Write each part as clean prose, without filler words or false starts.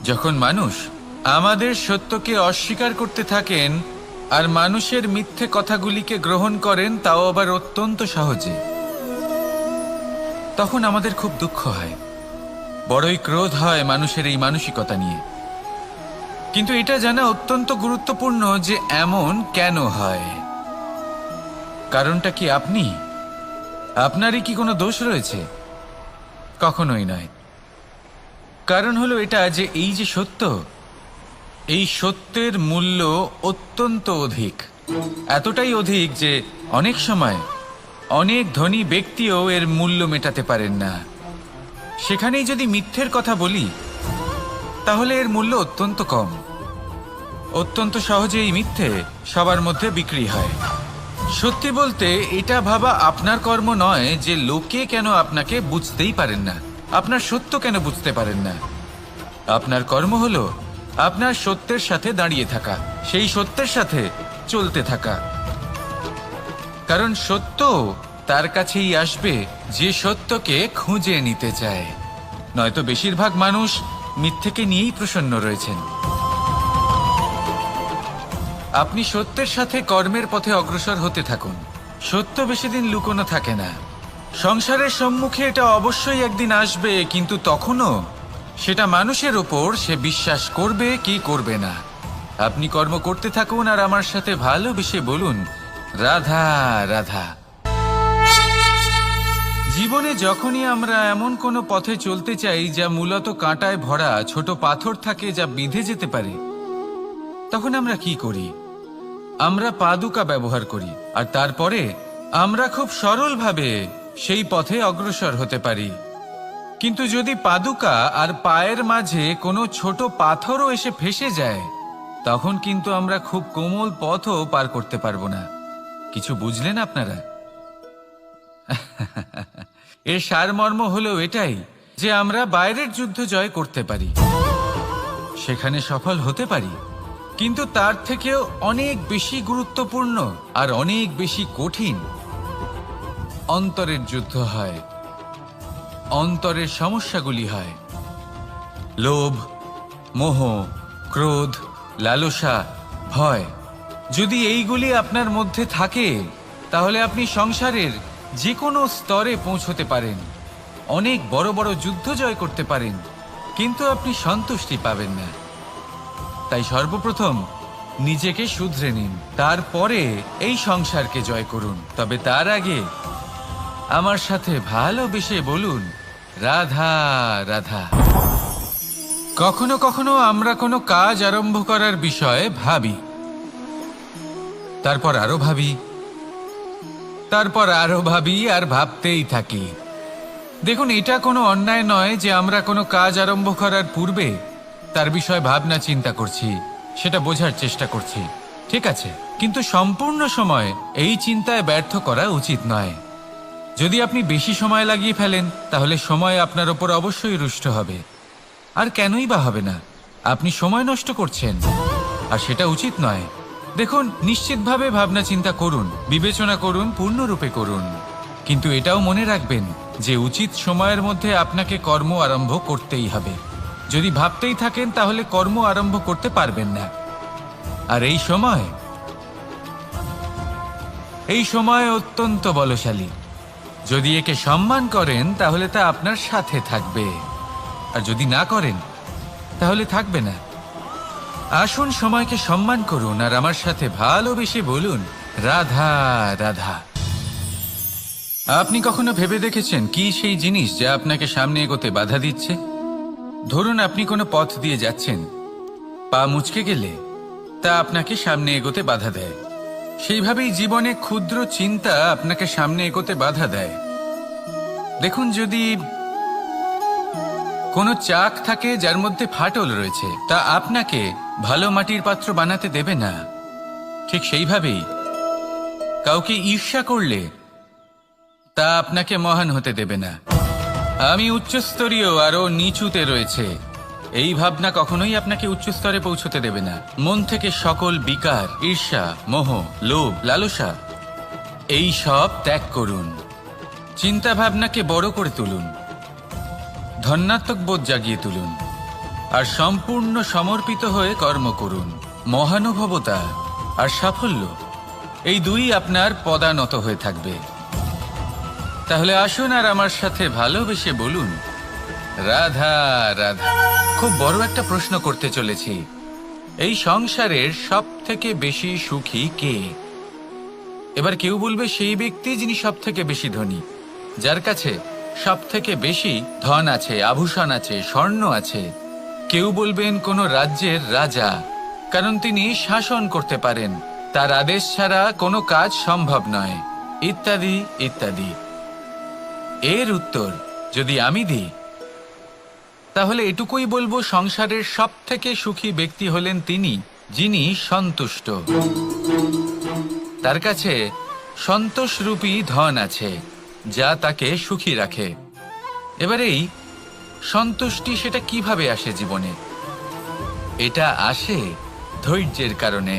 যখন মানুষ আমাদের সত্যকে অস্বীকার করতে থাকেন আর মানুষের মিথ্যে কথাগুলিকে গ্রহণ করেন, তাও আবার অত্যন্ত সহজে, তখন আমাদের খুব দুঃখ হয়, বড়ই ক্রোধ হয় মানুষের এই মানসিকতা নিয়ে। কিন্তু এটা জানা অত্যন্ত গুরুত্বপূর্ণ যে এমন কেন হয়। কারণটা কি আপনারই কি কোনো দোষ রয়েছে? কখনোই নয়। কারণ হলো এটা যে এই যে সত্য, এই সত্যের মূল্য অত্যন্ত অধিক, এতটাই অধিক যে অনেক সময় অনেক ধনী ব্যক্তিও এর মূল্য মেটাতে পারেন না। সেখানেই যদি মিথ্যের কথা বলি, তাহলে এর মূল্য অত্যন্ত কম। অত্যন্ত সহজে এই মিথ্যে সবার মধ্যে বিক্রি হয়। সত্যি বলতে এটা ভাবা আপনার কর্ম নয় যে লোকে কেন আপনাকে বুঝতেই পারেন না, আপনার সত্য কেন বুঝতে পারেন না। আপনার কর্ম হলো আপনার সত্যের সাথে দাঁড়িয়ে থাকা, সেই সত্যের সাথে চলতে থাকা। কারণ সত্য তার কাছেই আসবে যে সত্যকে খুঁজে নিতে চায়। নয়তো বেশিরভাগ মানুষ মিথ্যেকে নিয়েই প্রসন্ন রয়েছেন। আপনি সত্যের সাথে কর্মের পথে অগ্রসর হতে থাকুন। সত্য বেশি দিন লুকোনো থাকে না। সংসারের সম্মুখে এটা অবশ্যই একদিন আসবে, কিন্তু তখনও সেটা মানুষের ওপর সে বিশ্বাস করবে কি করবে না। আপনি কর্ম করতে থাকুন আর আমার সাথে ভালোবেসে বলুন, রাধা রাধা। জীবনে যখনই আমরা এমন কোনো পথে চলতে চাই যা মূলত কাঁটায় ভরা ছোট পাথর থাকে, যা বিঁধে যেতে পারে, তখন আমরা কি করি? আমরা পাদুকা ব্যবহার করি আর তারপরে আমরা খুব সরলভাবে সেই পথে অগ্রসর হতে পারি। কিন্তু যদি পাদুকা আর পায়ের মাঝে কোনো ছোট পাথরও এসে ফেঁসে যায়, তখন কিন্তু আমরা খুব কোমল পথও পার করতে পারবো না। কিছু বুঝলেন আপনারা? এর সারমর্ম হলো এটাই যে আমরা বাইরের যুদ্ধ জয় করতে পারি, সেখানে সফল হতে পারি, কিন্তু তার থেকেও অনেক বেশি গুরুত্বপূর্ণ আর অনেক বেশি কঠিন অন্তরের যুদ্ধ হয়। অন্তরের সমস্যাগুলি হয় লোভ, মোহ, ক্রোধ, লালসা, ভয়। যদি এইগুলি আপনার মধ্যে থাকে, তাহলে আপনি সংসারের যে কোনো স্তরে পৌঁছতে পারেন, অনেক বড় বড় যুদ্ধ জয় করতে পারেন, কিন্তু আপনি সন্তুষ্টি পাবেন না। তাই সর্বপ্রথম নিজেকে শুধরে নিন, তারপরে এই সংসারকে জয় করুন। তবে তার আগে আমার সাথে ভালোবেসে বলুন, রাধা রাধা। কখনো কখনো আমরা কোনো কাজ আরম্ভ করার বিষয়ে ভাবি, তারপর আরো ভাবি, তারপর আরো ভাবি আর ভাবতেই থাকি। দেখুন, এটা কোনো অন্যায় নয় যে আমরা কোনো কাজ আরম্ভ করার পূর্বে তার বিষয়ে ভাবনা চিন্তা করছি, সেটা বোঝার চেষ্টা করছি, ঠিক আছে। কিন্তু সম্পূর্ণ সময় এই চিন্তায় ব্যর্থ করা উচিত নয়। যদি আপনি বেশি সময় লাগিয়ে ফেলেন, তাহলে সময় আপনার ওপর অবশ্যই রুষ্ট হবে। আর কেনই বা হবে না? আপনি সময় নষ্ট করছেন, আর সেটা উচিত নয়। দেখুন, নিশ্চিতভাবে ভাবনা চিন্তা করুন, বিবেচনা করুন, পূর্ণরূপে করুন, কিন্তু এটাও মনে রাখবেন যে উচিত সময়ের মধ্যে আপনাকে কর্ম আরম্ভ করতেই হবে। যদি ভাবতেই থাকেন, তাহলে কর্ম আরম্ভ করতে পারবেন না। আর এই সময় অত্যন্ত বলশালী। যদি একে সম্মান করেন, তাহলে তা আপনার সাথে থাকবে, আর যদি না করেন, তাহলে থাকবে না। আসুন সময়কে সম্মান করুন আর আমার সাথে ভালোবেসে বলুন, রাধা রাধা। আপনি কখনো ভেবে দেখেছেন কি সেই জিনিস যা আপনাকে সামনে এগোতে বাধা দিচ্ছে? ধরুন আপনি কোনো পথ দিয়ে যাচ্ছেন, পা মুচকে গেলে তা আপনাকে সামনে এগোতে বাধা দেয়। সেইভাবেই জীবনে ক্ষুদ্র চিন্তা আপনাকে সামনে এগোতে বাধা দেয়। দেখুন, যদি কোনো চাক থাকে যার মধ্যে ফাটল রয়েছে, তা আপনাকে ভালো মাটির পাত্র বানাতে দেবে না। ঠিক সেইভাবেই কাউকে ঈর্ষা করলে তা আপনাকে মহান হতে দেবে না। আমি উচ্চস্তরীয় আরো নিচুতে রয়েছে, এই ভাবনা কখনোই আপনাকে উচ্চ স্তরে পৌঁছতে দেবে না। মন থেকে সকল বিকার, ঈর্ষা, মোহ, লোভ, লালসা এই সব ত্যাগ করুন, চিন্তা ভাবনাকে বড় করে তুলুন, ধন্যাত্মক বোধ জাগিয়ে তুলুন, আর সম্পূর্ণ সমর্পিত হয়ে কর্ম করুন। মহানুভবতা আর সাফল্য এই দুই আপনার পদানত হয়ে থাকবে। তাহলে আসুন আর আমার সাথে ভালোবেসে বলুন, রাধা রাধা। খুব বড় একটা প্রশ্ন করতে চলেছি, এই সংসারের সব থেকে বেশি সুখী কে? এবার কেউ বলবে সেই ব্যক্তি যিনি সব থেকে বেশি ধনী, যার কাছে সব থেকে বেশি ধন আছে, আভূষণ আছে, স্বর্ণ আছে। কেউ বলবেন কোনো রাজ্যের রাজা, কারণ তিনি শাসন করতে পারেন, তার আদেশ ছাড়া কোনো কাজ সম্ভব নয়, ইত্যাদি ইত্যাদি। এর উত্তর যদি আমি দিই, তাহলে এটুকুই বলবো, সংসারের সব থেকে সুখী ব্যক্তি হলেন তিনি যিনি সন্তুষ্ট। তার কাছে সন্তোষরূপী ধন আছে, যা তাকে সুখী রাখে। এবার এই সন্তুষ্টি সেটা কিভাবে আসে জীবনে? এটা আসে ধৈর্যের কারণে।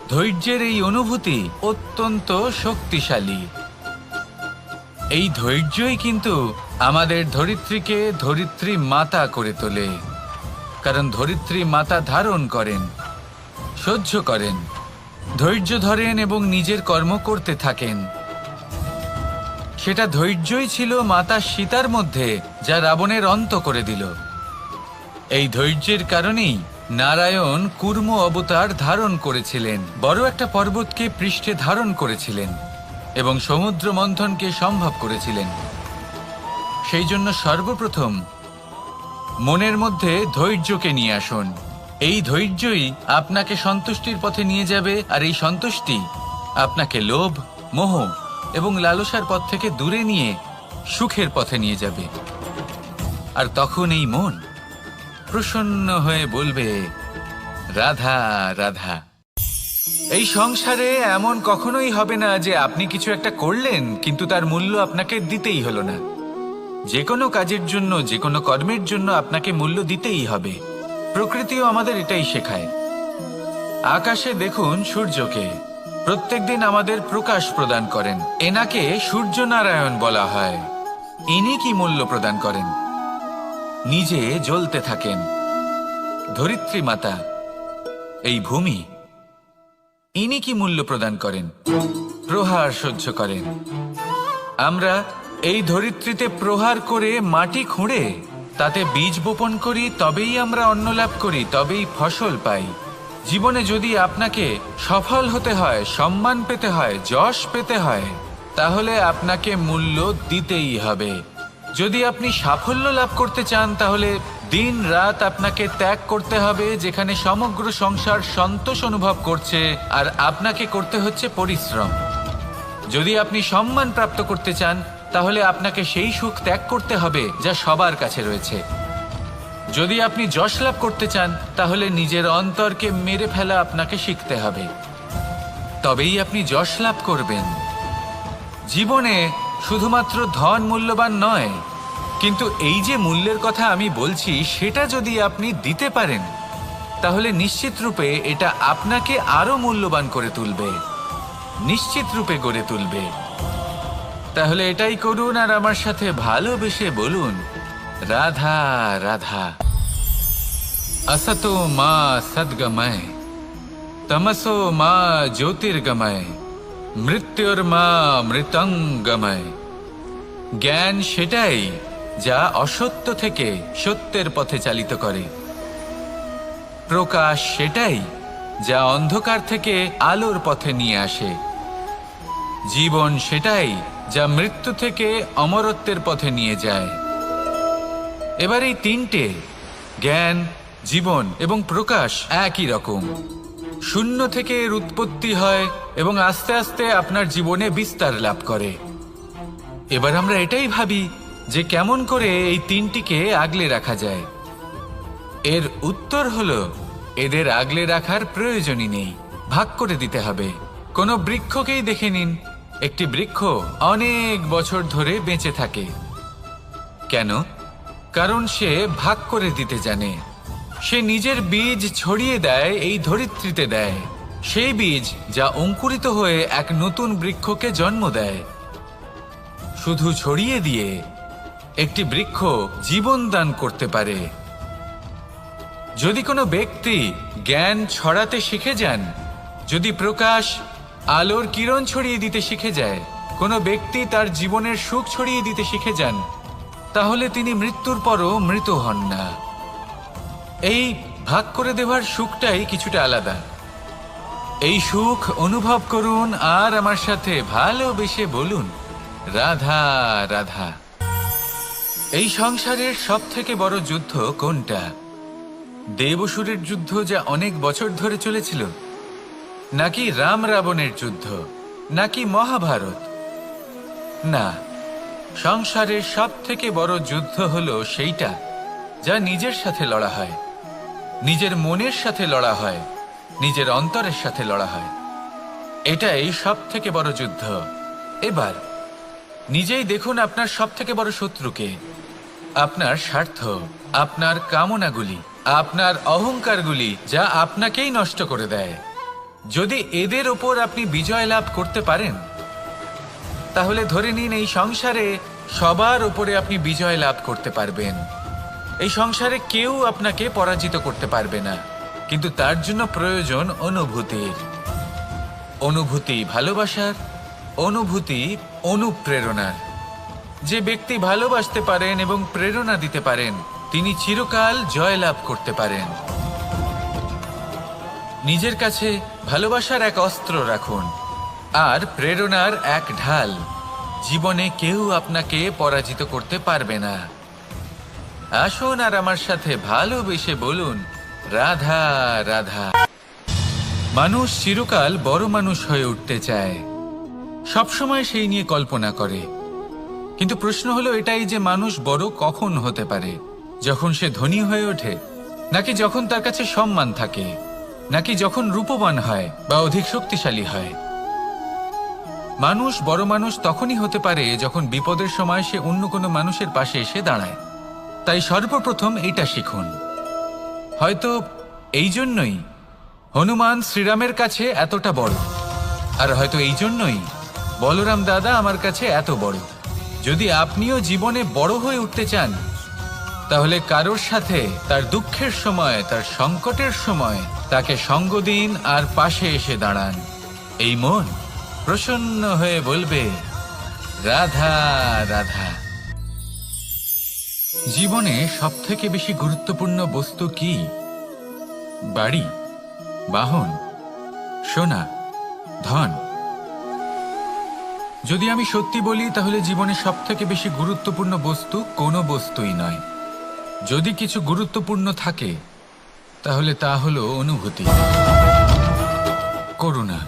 ধৈর্যের এই অনুভূতি অত্যন্ত শক্তিশালী। এই ধৈর্যই কিন্তু আমাদের ধরিত্রীকে ধরিত্রী মাতা করে তোলে, কারণ ধরিত্রী মাতা ধারণ করেন, সহ্য করেন, ধৈর্য ধরেন এবং নিজের কর্ম করতে থাকেন। সেটা ধৈর্যই ছিল মাতা সীতার মধ্যে, যা রাবণের অন্ত করে দিল। এই ধৈর্যের কারণেই নারায়ণ কুর্ম অবতার ধারণ করেছিলেন, বড় একটা পর্বতকে পৃষ্ঠে ধারণ করেছিলেন এবং সমুদ্র মন্থনকে সম্ভব করেছিলেন। সেই জন্য সর্বপ্রথম মনের মধ্যে ধৈর্যকে নিয়ে আসুন। এই ধৈর্যই আপনাকে সন্তুষ্টির পথে নিয়ে যাবে, আর এই সন্তুষ্টি আপনাকে লোভ, মোহ এবং লালসার পথ থেকে দূরে নিয়ে সুখের পথে নিয়ে যাবে। আর তখন এই মন প্রসন্ন হয়ে বলবে, রাধা রাধা। এই সংসারে এমন কখনোই হবে না যে আপনি কিছু একটা করলেন কিন্তু তার মূল্য আপনাকে দিতেই হলো না। যে কোনো কাজের জন্য, যে কোনো কর্মের জন্য আপনাকে মূল্য দিতেই হবে। প্রকৃতিও আমাদের এটাই শেখায়। আকাশে দেখুন সূর্যকে, প্রত্যেকদিন আমাদের প্রকাশ প্রদান করেন। এনাকে সূর্য নারায়ণ বলা হয়। ইনি কি মূল্য প্রদান করেন? নিজে জ্বলতে থাকেন। ধরিত্রী মাতা, এই ভূমি, ইনি কি মূল্য প্রদান করেন? প্রহার সহ্য করেন। আমরা এই ধরিত্রীতে প্রহার করে মাটি খুঁড়ে তাতে বীজ বপন করি, তবেই আমরা অন্ন লাভ করি, তবেই ফসল পাই। জীবনে যদি আপনাকে সফল হতে হয়, সম্মান পেতে হয়, যশ পেতে হয়, তাহলে আপনাকে মূল্য দিতেই হবে। যদি আপনি সাফল্য লাভ করতে চান, তাহলে দিন রাত আপনাকে ত্যাগ করতে হবে, যেখানে সমগ্র সংসার সন্তোষ অনুভব করছে, আর আপনাকে করতে হচ্ছে পরিশ্রম। যদি আপনি সম্মান প্রাপ্ত করতে চান, তাহলে আপনাকে সেই সুখ ত্যাগ করতে হবে যা সবার কাছে রয়েছে। যদি আপনি যশ লাভ করতে চান, তাহলে নিজের অন্তরকে মেরে ফেলা আপনাকে শিখতে হবে, তবেই আপনি যশ লাভ করবেন। জীবনে শুধুমাত্র ধন মূল্যবান নয়, কিন্তু এই যে মূল্যের কথা আমি বলছি, সেটা যদি আপনি দিতে পারেন, তাহলে নিশ্চিত রূপে এটা আপনাকে আরো মূল্যবান করে তুলবে, নিশ্চিত রূপে গড়ে তুলবে। তাহলে এটাই করুন আর আমার সাথে ভালোবেসে বলুন, রাধা রাধা। असतो मा सद्गमय, तमसो मा ज्योतिर्गमय, মৃত্যুর্মা মৃতঙ্গময়। জ্ঞান সেটাই যা অসত্য থেকে সত্যের পথে চালিত করে। প্রকাশ সেটাই যা অন্ধকার থেকে আলোর পথে নিয়ে আসে। জীবন সেটাই যা মৃত্যু থেকে অমরত্বের পথে নিয়ে যায়। এবার এই তিনটে, জ্ঞান, জীবন এবং প্রকাশ, একই রকম। শূন্য থেকে এর উৎপত্তি হয় এবং আস্তে আস্তে আপনার জীবনে বিস্তার লাভ করে। এবার আমরা এটাই ভাবি যে কেমন করে এই তিনটিকে আগলে রাখা যায়। এর উত্তর হলো, এদের আগলে রাখার প্রয়োজনই নেই, ভাগ করে দিতে হবে। কোনো বৃক্ষকেই দেখে নিন, একটি বৃক্ষ অনেক বছর ধরে বেঁচে থাকে। কেন? কারণ সে ভাগ করে দিতে জানে। সে নিজের বীজ ছড়িয়ে দেয়, এই ধরিত্রীতে দেয়। সেই বীজ যা অঙ্কুরিত হয়ে এক নতুন বৃক্ষকে জন্ম দেয়। শুধু ছড়িয়ে দিয়ে একটি বৃক্ষ জীবন দান করতে পারে। যদি কোনো ব্যক্তি জ্ঞান ছড়াতে শিখে যান, যদি প্রকাশ আলোর কিরণ ছড়িয়ে দিতে শিখে যায়, কোনো ব্যক্তি তার জীবনের সুখ ছড়িয়ে দিতে শিখে যান, তাহলে তিনি মৃত্যুর পরও মৃত হন না। এই ভাগ করে দেওয়ার সুখটাই কিছুটা আলাদা। এই সুখ অনুভব করুন আর আমার সাথে ভালোবেসে বলুন, রাধা রাধা। এই সংসারের সব থেকে বড় যুদ্ধ কোনটা? দেব-অসুরের যুদ্ধ যা অনেক বছর ধরে চলেছিল, নাকি রাম রাবণের যুদ্ধ, নাকি মহাভারত? না, সংসারের সব থেকে বড় যুদ্ধ হলো সেইটা যা নিজের সাথে লড়া হয়, নিজের মনের সাথে লড়া হয়, নিজের অন্তরের সাথে লড়া হয়। এটাই সব থেকে বড় যুদ্ধ। এবার নিজেই দেখুন আপনার সব থেকে বড় শত্রুকে। আপনার স্বার্থ, আপনার কামনাগুলি, আপনার অহংকারগুলি, যা আপনাকেই নষ্ট করে দেয়। যদি এদের ওপর আপনি বিজয় লাভ করতে পারেন, তাহলে ধরে নিন এই সংসারে সবার ওপরে আপনি বিজয় লাভ করতে পারবেন। এই সংসারে কেউ আপনাকে পরাজিত করতে পারবে না। কিন্তু তার জন্য প্রয়োজন অনুভূতির। অনুভূতি ভালোবাসার, অনুভূতি অনুপ্রেরণার। যে ব্যক্তি ভালোবাসতে পারেন এবং প্রেরণা দিতে পারেন, তিনি চিরকাল জয়লাভ করতে পারেন। নিজের কাছে ভালোবাসার এক অস্ত্র রাখুন আর প্রেরণার এক ঢাল। জীবনে কেউ আপনাকে পরাজিত করতে পারবে না। আসুন আর আমার সাথে ভালোবেসে বলুন, রাধা রাধা। মানুষ চিরকাল বড় মানুষ হয়ে উঠতে চায়, সবসময় সেই নিয়ে কল্পনা করে। কিন্তু প্রশ্ন হলো এটাই যে মানুষ বড় কখন হতে পারে? যখন সে ধনী হয়ে ওঠে, নাকি যখন তার কাছে সম্মান থাকে, নাকি যখন রূপবান হয় বা অধিক শক্তিশালী হয়? মানুষ বড় মানুষ তখনই হতে পারে যখন বিপদের সময় সে অন্য কোনো মানুষের পাশে এসে দাঁড়ায়। তাই সর্বপ্রথম এইটা শিখুন। হয়তো এই জন্যই হনুমান শ্রীরামের কাছে এতটা বড়, আর হয়তো এই জন্যই বলরাম দাদা আমার কাছে এত বড়। যদি আপনিও জীবনে বড় হয়ে উঠতে চান, তাহলে কারোর সাথে তার দুঃখের সময়, তার সংকটের সময় তাকে সঙ্গ দিন আর পাশে এসে দাঁড়ান। এই মন প্রসন্ন হয়ে বলবে, রাধা রাধা। জীবনে সবথেকে বেশি গুরুত্বপূর্ণ বস্তু কি? বাড়ি, বাহন, সোনা, ধন? যদি আমি সত্যি বলি, তাহলে জীবনে সবথেকে বেশি গুরুত্বপূর্ণ বস্তু কোনো বস্তুই নয়। যদি কিছু গুরুত্বপূর্ণ থাকে, তাহলে তা হলো অনুভূতি, করুণা,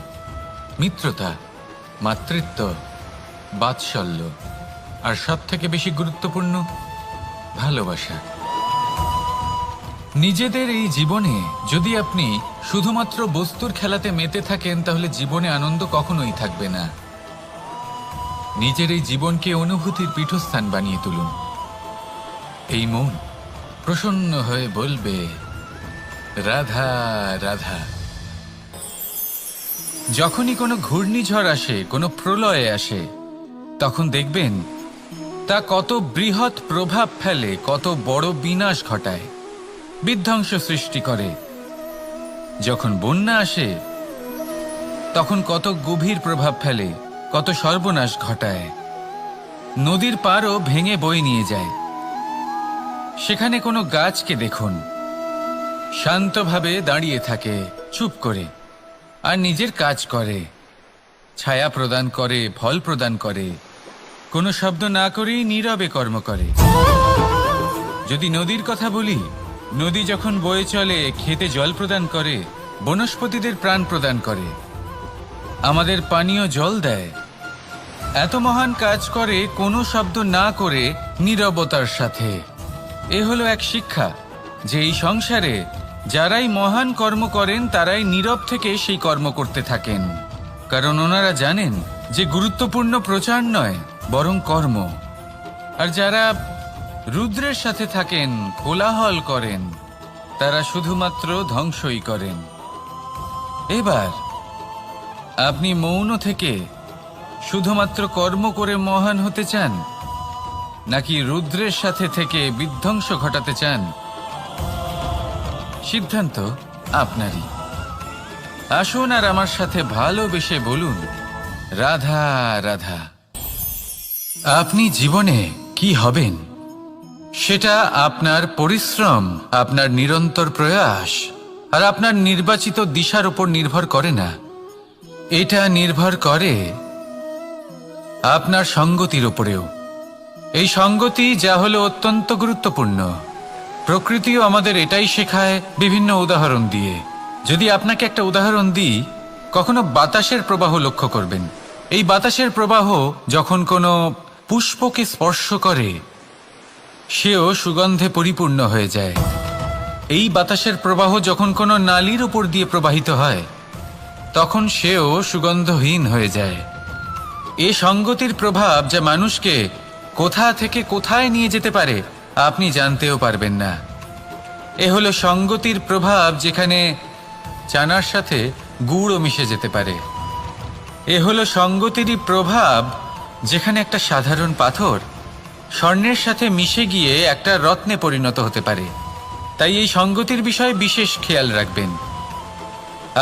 মিত্রতা, মাতৃত্ব, বাৎসল্য, আর সবথেকে বেশি গুরুত্বপূর্ণ ভালোবাসা। নিজেদের এই জীবনে যদি আপনি শুধুমাত্র বস্তুর খেলাতে মেতে থাকেন, তাহলে জীবনে আনন্দ কখনোই থাকবে না। নিজের এই জীবনকে অনুভূতির পীঠস্থান বানিয়ে তুলুন। এই মন প্রসন্ন হয়ে বলবে, রাধা রাধা। যখনই কোনো ঘূর্ণিঝড় আসে, কোনো প্রলয়ে আসে, তখন দেখবেন তা কত বৃহৎ প্রভাব ফেলে, কত বড় বিনাশ ঘটায়, বিধ্বংস সৃষ্টি করে। যখন বন্যা আসে, তখন কত গভীর প্রভাব ফেলে, কত সর্বনাশ ঘটায়। নদীর পাড়ও ভেঙে বয়ে নিয়ে যায়। সেখানে কোনো গাছকে দেখুন, শান্তভাবে দাঁড়িয়ে থাকে, চুপ করে, আর নিজের কাজ করে, ছায়া প্রদান করে, ফল প্রদান করে, কোনো শব্দ না করেই নীরবে কর্ম করে। যদি নদীর কথা বলি, নদী যখন বয়ে চলে, খেতে জল প্রদান করে, বনস্পতিদের প্রাণ প্রদান করে, আমাদের পানীয় জল দেয়। এত মহান কাজ করে কোনো শব্দ না করে, নীরবতার সাথে। এ হলো এক শিক্ষা যে এই সংসারে যারাই মহান কর্ম করেন, তারাই নীরব থেকে সেই কর্ম করতে থাকেন। কারণ ওনারা জানেন যে গুরুত্বপূর্ণ প্রচার নয়, বরং কর্ম। আর যারা রুদ্রের সাথে থাকেন, কোলাহল করেন, তারা শুধুমাত্র ধ্বংসই করেন। এবার আপনি মৌন থেকে শুধুমাত্র কর্ম করে মহান হতে চান, নাকি রুদ্রের সাথে থেকে বিধ্বংস ঘটাতে চান? সিদ্ধান্ত আপনারই। আসুন আর আমার সাথে ভালোবেসে বলুন, রাধা রাধা। আপনি জীবনে কি হবেন সেটা আপনার পরিশ্রম, আপনার নিরন্তর প্রয়াস আর আপনার নির্বাচিত দিশার উপর নির্ভর করে না। এটা নির্ভর করে আপনার সঙ্গতির উপরেও। এই সঙ্গতি যা হলো অত্যন্ত গুরুত্বপূর্ণ। প্রকৃতিও আমাদের এটাই শেখায় বিভিন্ন উদাহরণ দিয়ে। যদি আপনাকে একটা উদাহরণ দিই, কখনো বাতাসের প্রবাহ লক্ষ্য করবেন। এই বাতাসের প্রবাহ যখন কোনো পুষ্পকে স্পর্শ করে, সেও সুগন্ধে পরিপূর্ণ হয়ে যায়। এই বাতাসের প্রবাহ যখন কোনো নালীর উপর দিয়ে প্রবাহিত হয়, তখন সেও সুগন্ধহীন হয়ে যায়। এ সঙ্গতির প্রভাব যা মানুষকে কোথা থেকে কোথায় নিয়ে যেতে পারে আপনি জানতেও পারবেন না। এ হলো সঙ্গতির প্রভাব, যেখানে চানার সাথে গুড়ও মিশে যেতে পারে। এ হলো সঙ্গতিরই প্রভাব, যেখানে একটা সাধারণ পাথর স্বর্ণের সাথে মিশে গিয়ে একটা রত্নে পরিণত হতে পারে। তাই এই সঙ্গতির বিষয়ে বিশেষ খেয়াল রাখবেন।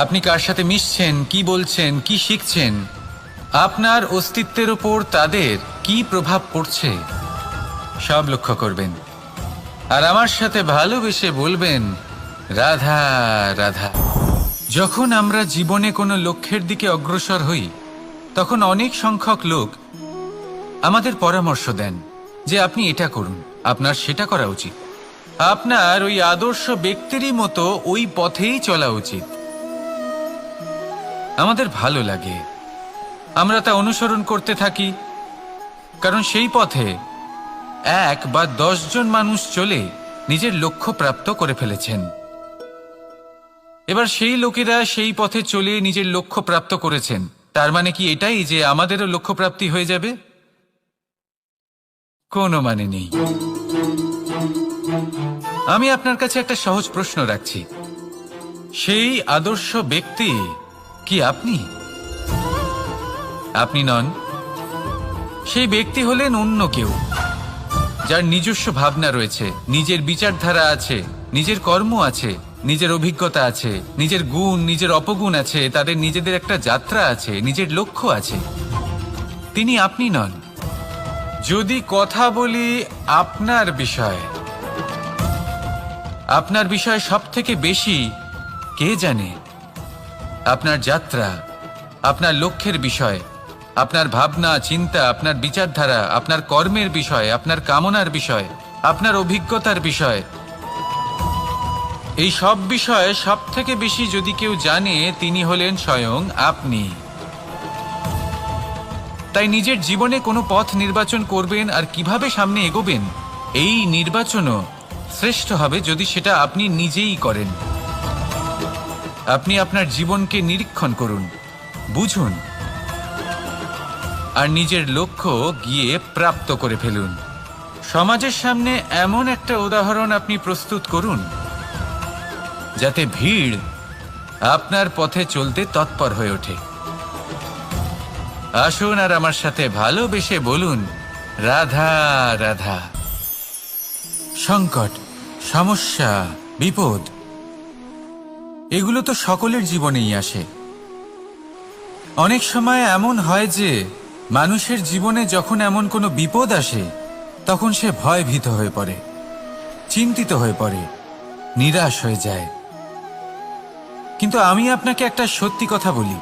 আপনি কার সাথে মিশছেন, কি বলছেন, কি শিখছেন, আপনার অস্তিত্বের ওপর তাদের কি প্রভাব পড়ছে, সব লক্ষ্য করবেন। আর আমার সাথে ভালোবেসে বলবেন, রাধা রাধা। যখন আমরা জীবনে কোনো লক্ষ্যের দিকে অগ্রসর হই, তখন অনেক সংখ্যক লোক আমাদের পরামর্শ দেন যে আপনি এটা করুন, আপনার সেটা করা উচিত, আপনার ওই আদর্শ ব্যক্তিরই মতো ওই পথেই চলা উচিত। আমাদের ভালো লাগে, আমরা তা অনুসরণ করতে থাকি, কারণ সেই পথে 1 বা 10 জন মানুষ চলে নিজের লক্ষ্য প্রাপ্ত করে ফেলেছেন। এবার সেই লোকেরা সেই পথে চলে নিজের লক্ষ্য প্রাপ্ত করেছেন, তার মানে কি এটাই যে আমাদেরও লক্ষ্য প্রাপ্তি হয়ে যাবে? কোনো মানে নেই। আমি আপনার কাছে একটা সহজ প্রশ্ন রাখছি, সেই আদর্শ ব্যক্তি কি আপনি? আপনি নন। সেই ব্যক্তি হলেন অন্য কেউ, যার নিজস্ব ভাবনা রয়েছে, নিজের বিচারধারা আছে, নিজের কর্ম আছে, নিজের অভিজ্ঞতা আছে, নিজের গুণ, নিজের অপগুণ আছে, তাদের নিজেদের একটা যাত্রা আছে, নিজের লক্ষ্য আছে। তিনি আপনি নন। যদি কথা বলি আপনার বিষয়ে, আপনার বিষয়ে সব থেকে বেশি কে জানে? আপনার যাত্রা, আপনার লক্ষ্যের বিষয়, আপনার ভাবনা চিন্তা, আপনার বিচারধারা, আপনার কর্মের বিষয়, আপনার কামনার বিষয়, আপনার অভিজ্ঞতার বিষয়, এই সব বিষয়ে সব থেকে বেশি যদি কেউ জানে, তিনি হলেন স্বয়ং আপনি। তাই নিজের জীবনে কোনো পথ নির্বাচন করবেন আর কিভাবে সামনে এগোবেন, এই নির্বাচনও শ্রেষ্ঠ হবে যদি সেটা আপনি নিজেই করেন। আপনি আপনার জীবনকে নিরীক্ষণ করুন, বুঝুন, আর নিজের লক্ষ্য গিয়ে প্রাপ্ত করে ফেলুন। সমাজের সামনে এমন একটা উদাহরণ আপনি প্রস্তুত করুন যাতে ভিড় আপনার পথে চলতে তৎপর হয়ে ওঠে। আসুন আর আমার সাথে ভালোবেসে বলুন, রাধা রাধা। সংকট, সমস্যা, বিপদ, এগুলো তো সকলের জীবনেই আসে। অনেক সময় এমন হয় যে মানুষের জীবনে যখন এমন কোনো বিপদ আসে, তখন সে ভয়ভীত হয়ে পড়ে, চিন্তিত হয়ে পড়ে, নিরাশ হয়ে যায়। কিন্তু আমি আপনাকে একটা সত্যি কথা বলি,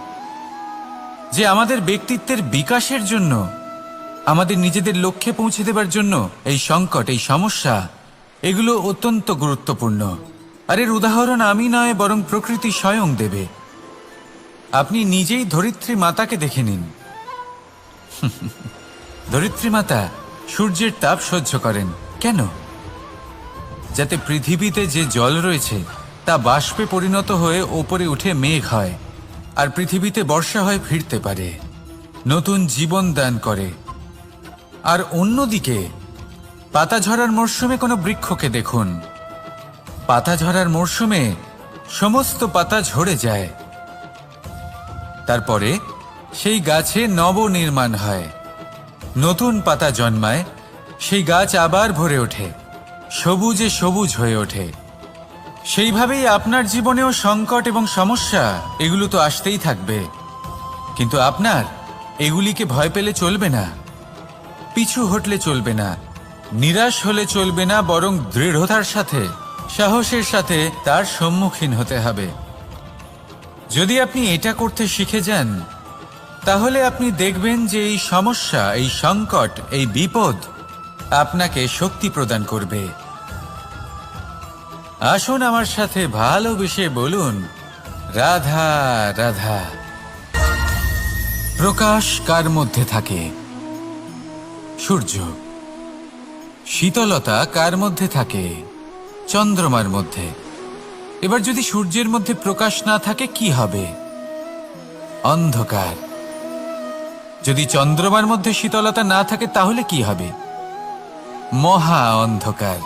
যে আমাদের ব্যক্তিত্বের বিকাশের জন্য, আমাদের নিজেদের লক্ষ্যে পৌঁছে দেবার জন্য এই সংকট, এই সমস্যা, এগুলো অত্যন্ত গুরুত্বপূর্ণ। আর এর উদাহরণ আমি নয়, বরং প্রকৃতি স্বয়ং দেবে। আপনি নিজেই ধরিত্রী মাতাকে দেখে নিন। ধরিত্রী মাতা সূর্যের তাপ সহ্য করেন কেন? যাতে পৃথিবীতে যে জল রয়েছে তা বাষ্পে পরিণত হয়ে ওপরে উঠে মেঘ হয়, আর পৃথিবীতে বর্ষা হয়ে ফিরতে পারে, নতুন জীবন দান করে। আর অন্যদিকে পাতা ঝরার মরশুমে কোনো বৃক্ষকে দেখুন, পাতা ঝরার মরশুমে সমস্ত পাতা ঝরে যায়, তারপরে সেই গাছে নবনির্মাণ হয়, নতুন পাতা জন্মায়, সেই গাছ আবার ভরে ওঠে, সবুজে সবুজ হয়ে ওঠে। সেইভাবেই আপনার জীবনেও সংকট এবং সমস্যা এগুলো তো আসতেই থাকবে, কিন্তু আপনার এগুলিকে ভয় পেলে চলবে না, পিছু হটলে চলবে না, নিরাশ হলে চলবে না, বরং দৃঢ়তার সাথে, সাহসের সাথে তার সম্মুখীন হতে হবে। যদি আপনি এটা করতে শিখে যান, তাহলে আপনি দেখবেন যে এই সমস্যা, এই সংকট, এই বিপদ আপনাকে শক্তি প্রদান করবে। আসুন আমার সাথে ভালোবেসে বলুন, রাধা রাধা। প্রকাশ কার মধ্যে থাকে? সূর্য। শীতলতা কার মধ্যে থাকে? চন্দ্রমার মধ্যে। এবার যদি সূর্যের মধ্যে প্রকাশ না থাকে কি হবে? অন্ধকার। যদি চন্দ্রমার মধ্যে শীতলতা না থাকে তাহলে কি হবে? মহা অন্ধকার।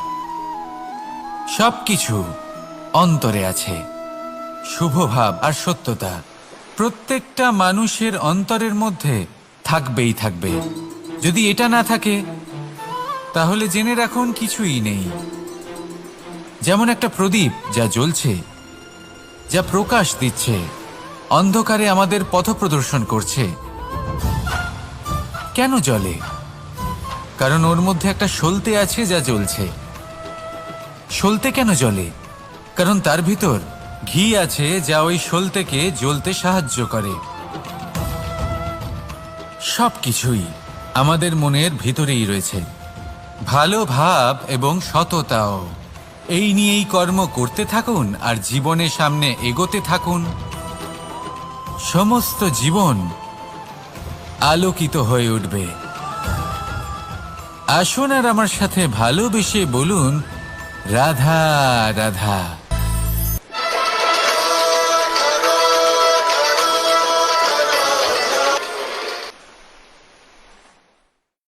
সবকিছু অন্তরে আছে, শুভভাব আর সত্যতা প্রত্যেকটা মানুষের অন্তরের মধ্যে থাকবেই থাকবে। যদি এটা না থাকে তাহলে জেনে রাখুন কিছুই নেই। যেমন একটা প্রদীপ যা জ্বলছে, যা প্রকাশ দিচ্ছে, অন্ধকারে আমাদের পথ প্রদর্শন করছে। কেন জ্বলে? কারণ ওর মধ্যে একটা সলতে আছে যা জ্বলছে। সলতে কেন জ্বলে? কারণ তার ভিতর ঘি আছে যা ওই সলতেকে জ্বলতে সাহায্য করে। সবকিছুই আমাদের মনের ভিতরেই রয়েছে, ভালো ভাব এবং সততাও। এই নিয়েই কর্ম করতে থাকুন আর জীবনের সামনে এগোতে থাকুন। সমস্ত জীবন আলোকিত হয়ে উঠবে। আসুন আর আমার সাথে ভালোবেসে বলুন, রাধা রাধা।